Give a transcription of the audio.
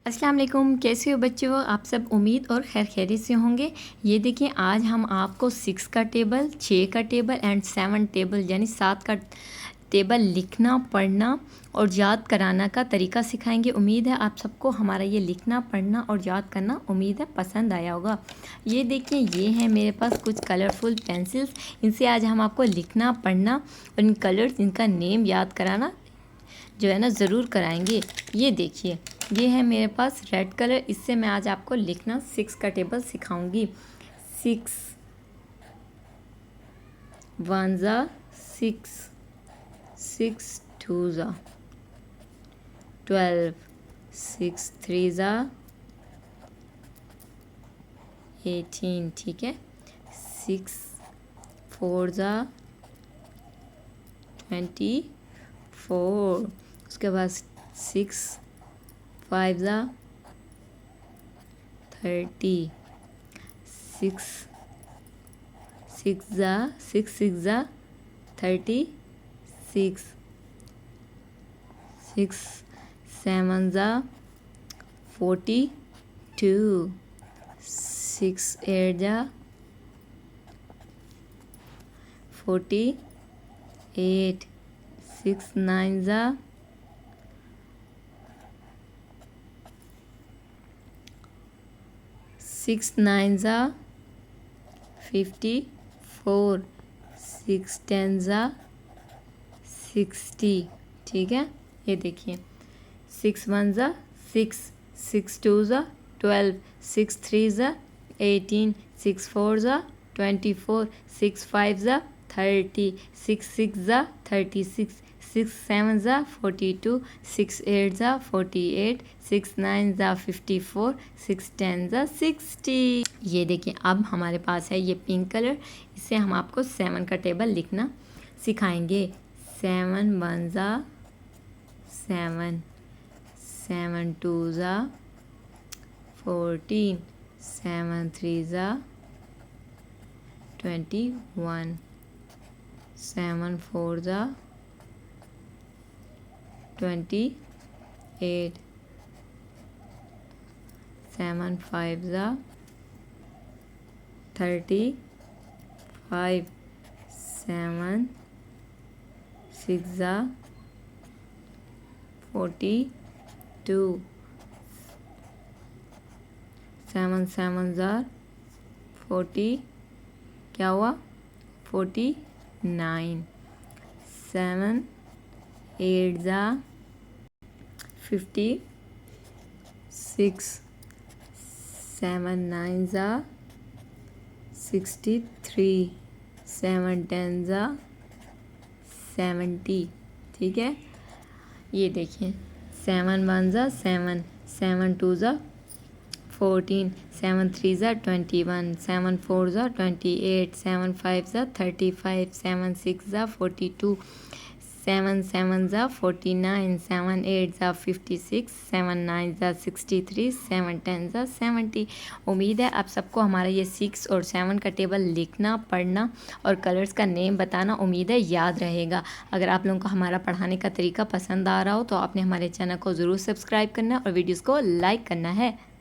अस्सलाम वालेकुम, कैसे हो बच्चों? आप सब उम्मीद और खैर खैरियत से होंगे। ये देखिए, आज हम आपको 6 का टेबल, 6 का टेबल एंड 7 टेबल यानी 7 का टेबल लिखना, पढ़ना और याद कराना का तरीका सिखाएंगे। उम्मीद है आप सबको हमारा ये लिखना, पढ़ना और याद करना उम्मीद है पसंद आया होगा। ये देखिए, ये है मेरे पास कुछ कलरफुल पेंसिल्स। इनसे आज हम आपको लिखना, पढ़ना और इन कलर्स, इनका नेम याद कराना जो है ना ज़रूर कराएंगे। ये देखिए, ये है मेरे पास रेड कलर। इससे मैं आज आपको लिखना 6 का टेबल सिखाऊंगी। 6 1 ज़ा 6, 6 2 ज़ा 12, 6 3 ज़ा 18, ठीक है। 6 4 ज़ा 24, उसके बाद 6 5 ज़ा 30, 6 6 ज़ा 6 ज़ा 36, 6 7 ज़ा 42, 6 8 ज़ा 48, 6 9 ज़ा 6 9 ज़ा 54, 6 10 ज़ा 60, ठीक है। ये देखिए, 6 1 ज़ा 6, 6 2 ज़ा 12, 6 3 ज़ा 18, 6 4 ज़ा 24, 6 5 ज़ा 30, 6 6 ज़ा 36, 6 7 ज़ा 42, 6 8 ज़ा 48, 6 9 ज़ा 54, 6 10 ज़ा 60। ये देखिए, अब हमारे पास है ये पिंक कलर। इससे हम आपको 7 का टेबल लिखना सिखाएंगे। 7 1 ज़ा 7, 7 2 ज़ा 14, 7 3 ज़ा 21, 7 4 ज़ा 28, 7 5 ज़ा 35, 7 6 ज़ा 42, 7 7 ज़ा 40, क्या हुआ 49, 7 8 ज़ा 56, 7 9 ज़ा 63, 7 10 ज़ा 70, ठीक है। ये देखिए, 7 1 ज़ा 7, 7 2 ज़ा 14, 7 3 ज़ा 21, 7 4 ज़ा 28, 7 5 ज़ा 35, 7 6 ज़ा 42, 7 7 ज़ा 49, 7 8 ज़ा 56, 7 9 ज़ा 63, 7 10 ज़ा 70। उम्मीद है आप सबको हमारा ये 6 और 7 का टेबल लिखना, पढ़ना और कलर्स का नेम बताना उम्मीद है याद रहेगा। अगर आप लोगों को हमारा पढ़ाने का तरीका पसंद आ रहा हो तो आपने हमारे चैनल को ज़रूर सब्सक्राइब करना और वीडियोज़ को लाइक करना है।